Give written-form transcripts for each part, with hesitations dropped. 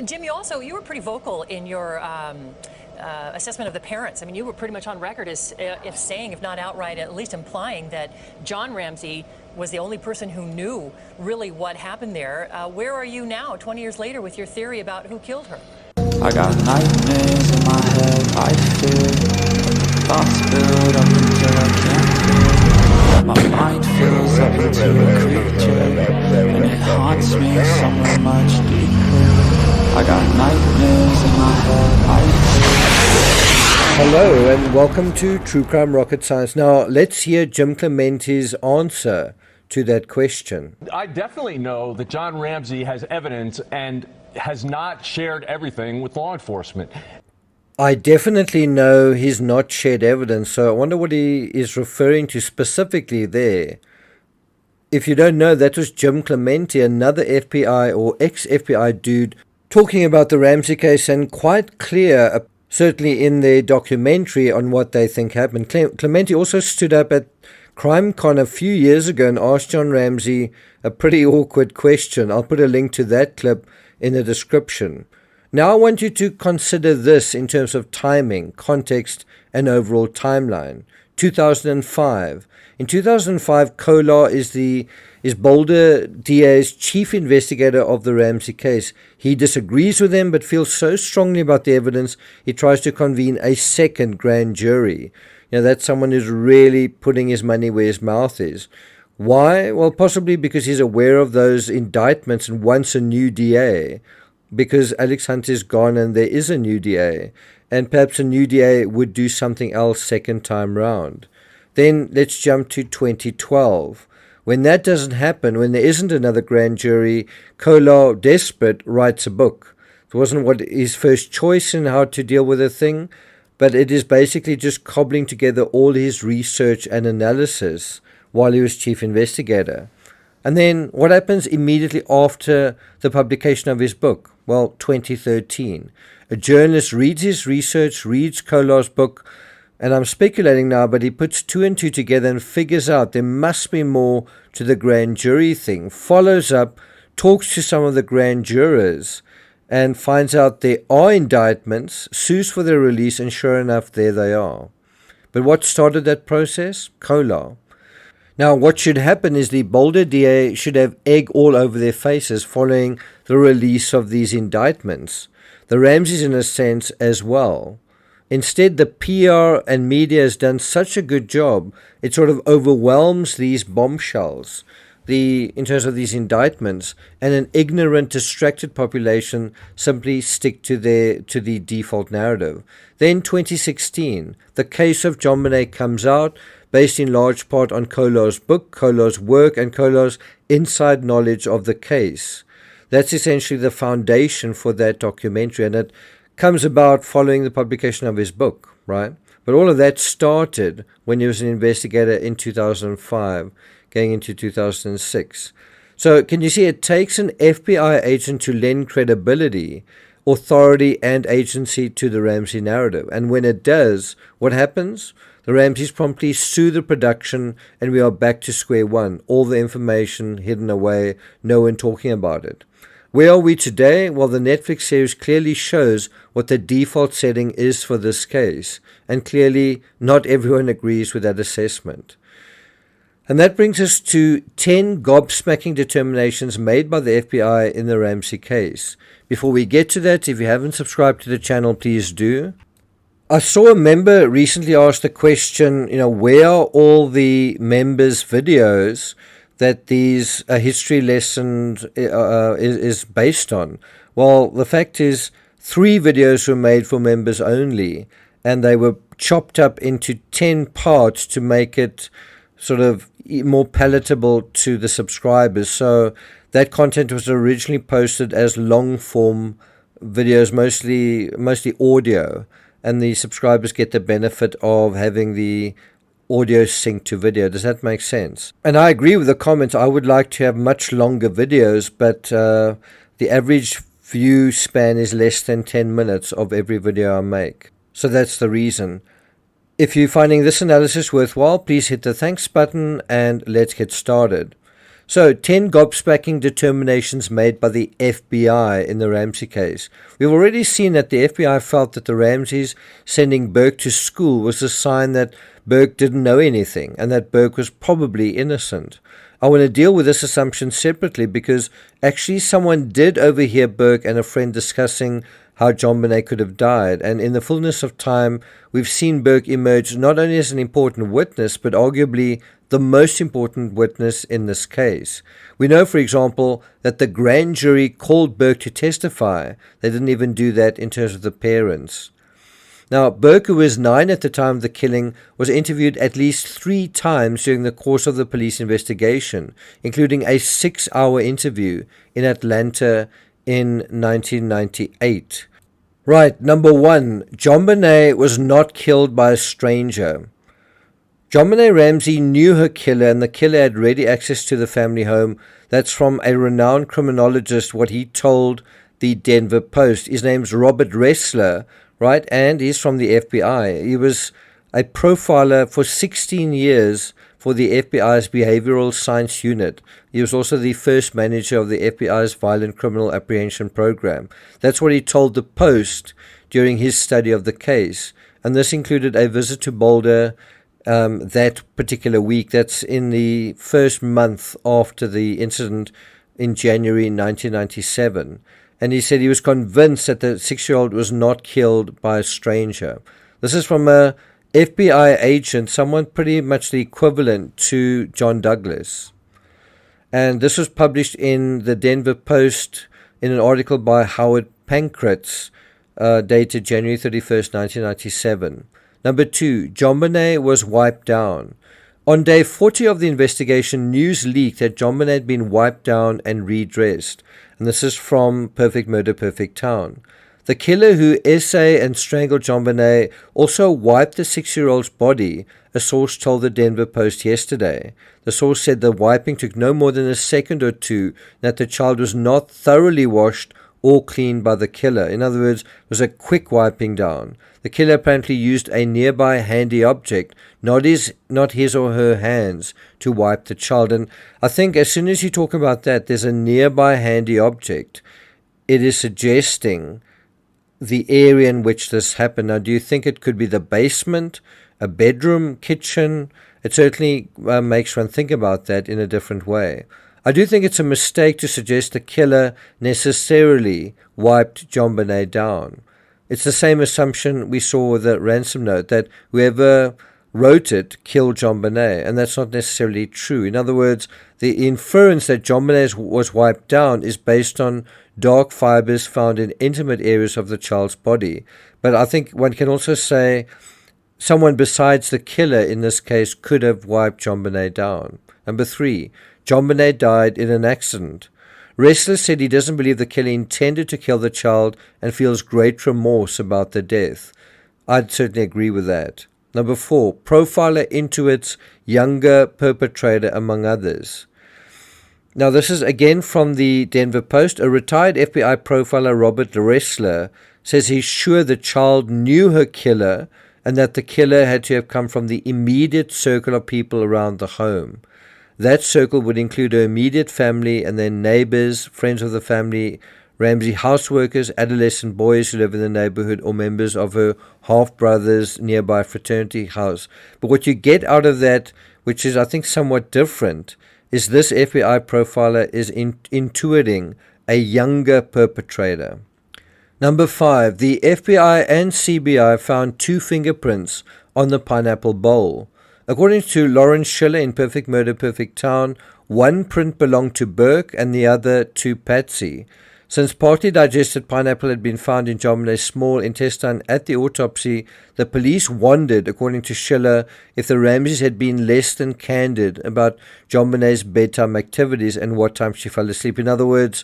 Jim, you were pretty vocal in your assessment of the parents. I mean, you were pretty much on record as if saying, if not outright, at least implying that John Ramsey was the only person who knew really what happened there. Where are you now, 20 years later, with your theory about who killed her? I got nightmares in my head, I fear thoughts build up until I can't feel. My mind fills up into a creature, and it haunts me somewhere much deeper. I got nightmares in my head, I fear. Hello and welcome to True Crime Rocket Science. Now let's hear Jim Clemente's answer to that question. I definitely know that John Ramsey has evidence and has not shared everything with law enforcement. I definitely know he's not shared evidence, so I wonder what he is referring to specifically there. If you don't know, that was Jim Clemente, another FBI or ex-FBI dude, talking about the Ramsey case, and quite clear, certainly in their documentary, on what they think happened. Clemente also stood up at CrimeCon a few years ago and asked John Ramsey a pretty awkward question. I'll put a link to that clip in the description. Now I want you to consider this in terms of timing, context, and overall timeline. 2005. In 2005, Kolar is Boulder DA's chief investigator of the Ramsey case. He disagrees with them but feels so strongly about the evidence, he tries to convene a second grand jury. You know, that's someone who's really putting his money where his mouth is. Why? Well, possibly because he's aware of those indictments and wants a new DA. Because Alex Hunt is gone and there is a new DA. And perhaps a new DA would do something else second time round. Then let's jump to 2012. When that doesn't happen, when there isn't another grand jury, Kolar, desperate, writes a book. It wasn't what his first choice in how to deal with a thing, but it is basically just cobbling together all his research and analysis while he was chief investigator. And then what happens immediately after the publication of his book? Well, 2013. A journalist reads his research, reads Kolar's book, and I'm speculating now, but he puts two and two together and figures out there must be more to the grand jury thing, follows up, talks to some of the grand jurors, and finds out there are indictments, sues for their release, and sure enough, there they are. But what started that process? Kolar. Now, what should happen is the Boulder DA should have egg all over their faces following the release of these indictments. The Ramseys, in a sense, as well. Instead, the PR and media has done such a good job, it sort of overwhelms these bombshells, in terms of these indictments, and an ignorant, distracted population simply stick to the default narrative. Then 2016, the case of JonBenet comes out, based in large part on Kolar's book, Kolar's work, and Kolar's inside knowledge of the case. That's essentially the foundation for that documentary, and it comes about following the publication of his book, right? But all of that started when he was an investigator in 2005, going into 2006. So can you see, it takes an FBI agent to lend credibility, authority, and agency to the Ramsey narrative. And when it does, what happens? The Ramseys promptly sue the production, and we are back to square one. All the information hidden away, no one talking about it. Where are we today? Well, the Netflix series clearly shows what the default setting is for this case, and clearly not everyone agrees with that assessment. And that brings us to 10 gobsmacking determinations made by the FBI in the Ramsey case. Before we get to that, if you haven't subscribed to the channel, please do. I saw a member recently ask the question, where are all the members' videos that these history lessons is based on? Well, the fact is 3 videos were made for members only, and they were chopped up into 10 parts to make it sort of more palatable to the subscribers. So that content was originally posted as long form videos, mostly audio, and the subscribers get the benefit of having the audio synced to video. Does that make sense? And I agree with the comments. I would like to have much longer videos, but the average view span is less than 10 minutes of every video I make. So that's the reason. If you're finding this analysis worthwhile, please hit the thanks button and let's get started. So, 10 gobsmacking determinations made by the FBI in the Ramsey case. We've already seen that the FBI felt that the Ramseys sending Burke to school was a sign that Burke didn't know anything and that Burke was probably innocent. I want to deal with this assumption separately because actually someone did overhear Burke and a friend discussing how JonBenet could have died, and in the fullness of time, we've seen Burke emerge not only as an important witness, but arguably the most important witness in this case. We know, for example, that the grand jury called Burke to testify. They didn't even do that in terms of the parents. Now, Burke, who was 9 at the time of the killing, was interviewed at least 3 times during the course of the police investigation, including a 6-hour interview in Atlanta in 1998. Right, number 1, JonBenet was not killed by a stranger. JonBenet Ramsey knew her killer, and the killer had ready access to the family home. That's from a renowned criminologist, what he told the Denver Post. His name's Robert Ressler, right, and he's from the FBI. He was a profiler for 16 years for the FBI's Behavioral Science Unit. He was also the first manager of the FBI's Violent Criminal Apprehension Program. That's what he told the Post during his study of the case. And this included a visit to Boulder that particular week. That's in the first month after the incident in January 1997. And he said he was convinced that the 6-year-old was not killed by a stranger. This is from a FBI agent, someone pretty much the equivalent to John Douglas. And this was published in the Denver Post in an article by Howard Pankratz, dated January 31st, 1997. Number 2, JonBenet was wiped down. On day 40 of the investigation, news leaked that JonBenet had been wiped down and redressed. And this is from Perfect Murder, Perfect Town. The killer who essayed and strangled JonBenet also wiped the 6-year-old's body, a source told the Denver Post yesterday. The source said the wiping took no more than a second or two, that the child was not thoroughly washed or cleaned by the killer. In other words, it was a quick wiping down. The killer apparently used a nearby handy object, not his or her hands, to wipe the child. And I think as soon as you talk about that, there's a nearby handy object, it is suggesting the area in which this happened. Now, do you think it could be the basement, a bedroom, kitchen? It certainly makes one think about that in a different way. I do think it's a mistake to suggest the killer necessarily wiped JonBenet down. It's the same assumption we saw with the ransom note, that whoever wrote it killed JonBenet, and that's not necessarily true. In other words, the inference that JonBenet was wiped down is based on dark fibers found in intimate areas of the child's body. But I think one can also say someone besides the killer in this case could have wiped JonBenet down. Number 3, JonBenet died in an accident. Ressler said he doesn't believe the killer intended to kill the child and feels great remorse about the death. I'd certainly agree with that. Number 4, profiler Intuit's younger perpetrator, among others. Now, this is again from the Denver Post. A retired FBI profiler, Robert Ressler, says he's sure the child knew her killer and that the killer had to have come from the immediate circle of people around the home. That circle would include her immediate family and then neighbors, friends of the family, Ramsey houseworkers, adolescent boys who live in the neighborhood, or members of her half-brother's nearby fraternity house. But what you get out of that, which is I think somewhat different, is this FBI profiler is intuiting a younger perpetrator. Number 5, the FBI and CBI found 2 fingerprints on the pineapple bowl. According to Lawrence Schiller in Perfect Murder, Perfect Town, one print belonged to Burke and the other to Patsy. Since partly digested pineapple had been found in JonBenet's small intestine at the autopsy, the police wondered, according to Schiller, if the Ramseys had been less than candid about JonBenet's bedtime activities and what time she fell asleep. In other words,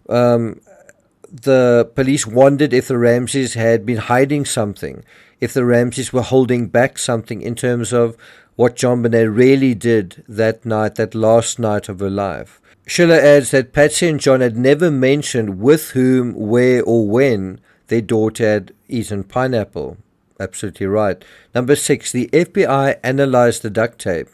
the police wondered if the Ramseys had been hiding something, if the Ramseys were holding back something in terms of what JonBenet really did that night, that last night of her life. Schiller adds that Patsy and John had never mentioned with whom, where, or when their daughter had eaten pineapple. Absolutely right. Number 6, the FBI analyzed the duct tape.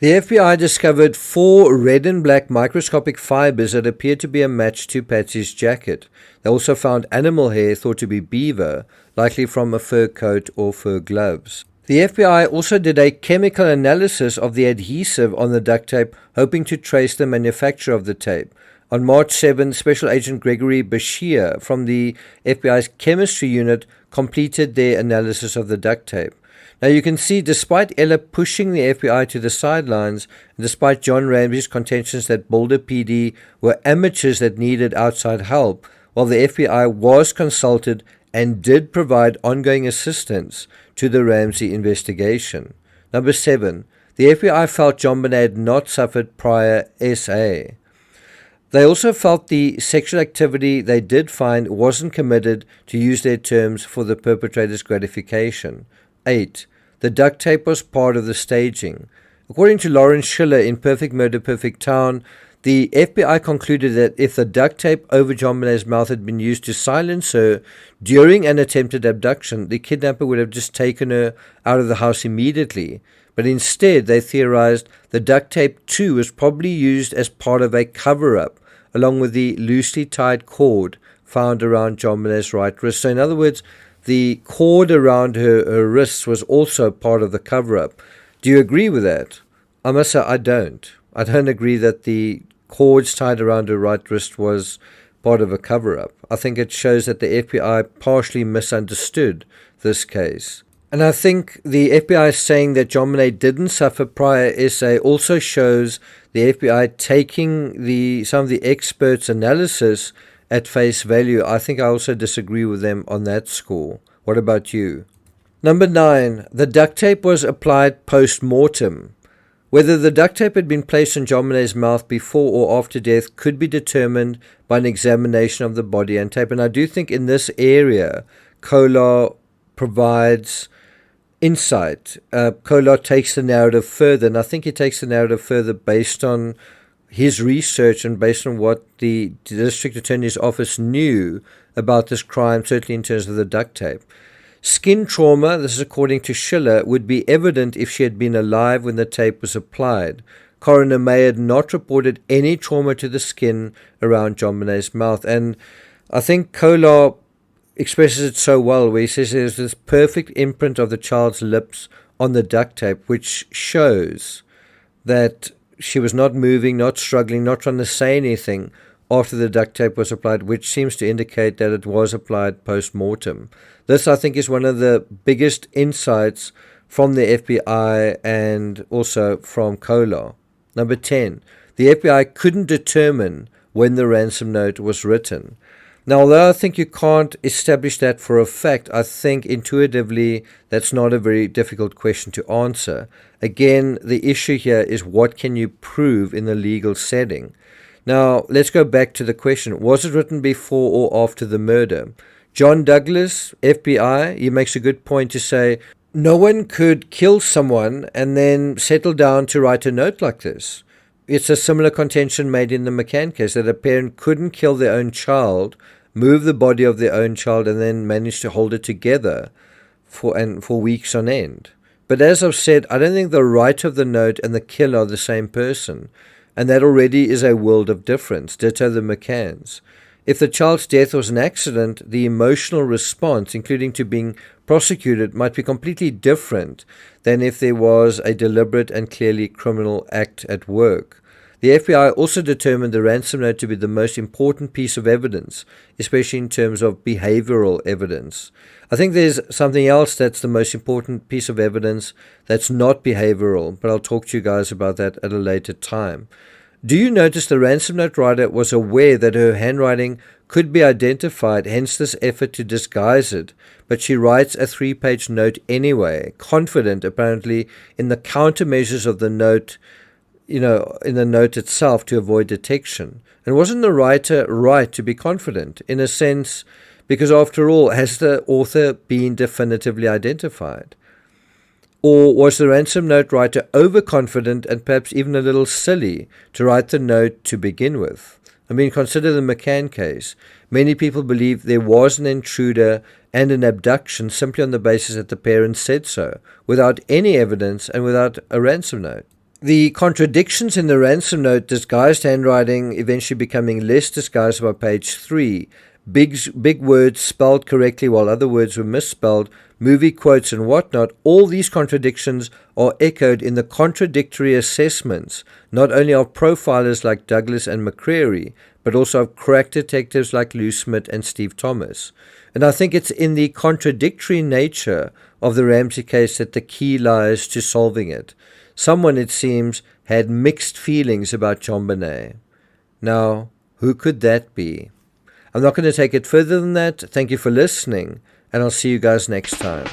The FBI discovered 4 red and black microscopic fibers that appeared to be a match to Patsy's jacket. They also found animal hair thought to be beaver, likely from a fur coat or fur gloves. The FBI also did a chemical analysis of the adhesive on the duct tape, hoping to trace the manufacturer of the tape. On March 7, Special Agent Gregory Bashir from the FBI's chemistry unit completed their analysis of the duct tape. Now you can see, despite Ella pushing the FBI to the sidelines, and despite John Ramsey's contentions that Boulder PD were amateurs that needed outside help, while the FBI was consulted and did provide ongoing assistance to the Ramsey investigation. Number 7. The FBI felt JonBenet had not suffered prior SA. They also felt the sexual activity they did find wasn't committed, to use their terms, for the perpetrator's gratification. 8. The duct tape was part of the staging. According to Lawrence Schiller in Perfect Murder, Perfect Town, the FBI concluded that if the duct tape over JonBenet's mouth had been used to silence her during an attempted abduction, the kidnapper would have just taken her out of the house immediately. But instead, they theorized the duct tape too was probably used as part of a cover-up, along with the loosely tied cord found around JonBenet's right wrist. So in other words, the cord around her wrists was also part of the cover-up. Do you agree with that? I must say I don't. I don't agree that the cords tied around her right wrist was part of a cover-up. I think it shows that the FBI partially misunderstood this case. And I think the FBI saying that JonBenet didn't suffer prior SA also shows the FBI taking some of the experts' analysis at face value. I think I also disagree with them on that score. What about you? Number 9. The duct tape was applied post-mortem. Whether the duct tape had been placed in JonBenet's mouth before or after death could be determined by an examination of the body and tape. And I do think in this area, Kolar provides insight. Kolar takes the narrative further, and I think he takes the narrative further based on his research and based on what the district attorney's office knew about this crime, certainly in terms of the duct tape. Skin trauma, this is according to Schiller, would be evident if she had been alive when the tape was applied. Coroner May had not reported any trauma to the skin around JonBenet's mouth, and I think Kolar expresses it so well, where he says there's this perfect imprint of the child's lips on the duct tape, which shows that she was not moving, not struggling, not trying to say anything after the duct tape was applied, which seems to indicate that it was applied post-mortem. This, I think, is one of the biggest insights from the FBI and also from Kolar. Number 10, the FBI couldn't determine when the ransom note was written. Now, although I think you can't establish that for a fact, I think intuitively that's not a very difficult question to answer. Again, the issue here is what can you prove in the legal setting? Now, let's go back to the question. Was it written before or after the murder? John Douglas, FBI, he makes a good point to say, no one could kill someone and then settle down to write a note like this. It's a similar contention made in the McCann case, that a parent couldn't kill their own child, move the body of their own child, and then manage to hold it together for weeks on end. But as I've said, I don't think the writer of the note and the killer are the same person, and that already is a world of difference. Ditto the McCanns. If the child's death was an accident, the emotional response, including to being prosecuted, might be completely different than if there was a deliberate and clearly criminal act at work. The FBI also determined the ransom note to be the most important piece of evidence, especially in terms of behavioral evidence. I think there's something else that's the most important piece of evidence that's not behavioral, but I'll talk to you guys about that at a later time. Do you notice the ransom note writer was aware that her handwriting could be identified, hence this effort to disguise it, but she writes a 3-page note anyway, confident apparently in the countermeasures of the note, in the note itself to avoid detection. And wasn't the writer right to be confident, in a sense, because after all, has the author been definitively identified? Or was the ransom note writer overconfident and perhaps even a little silly to write the note to begin with? I mean, consider the McCann case. Many people believe there was an intruder and an abduction simply on the basis that the parents said so, without any evidence and without a ransom note. The contradictions in the Ransom note, disguised handwriting eventually becoming less disguised by page 3, big words spelled correctly while other words were misspelled, movie quotes and whatnot, all these contradictions are echoed in the contradictory assessments, not only of profilers like Douglas and McCreary, but also of crack detectives like Lou Smith and Steve Thomas. And I think it's in the contradictory nature of the Ramsey case that the key lies to solving it. Someone, it seems, had mixed feelings about JonBenet. Now, who could that be? I'm not going to take it further than that. Thank you for listening, and I'll see you guys next time.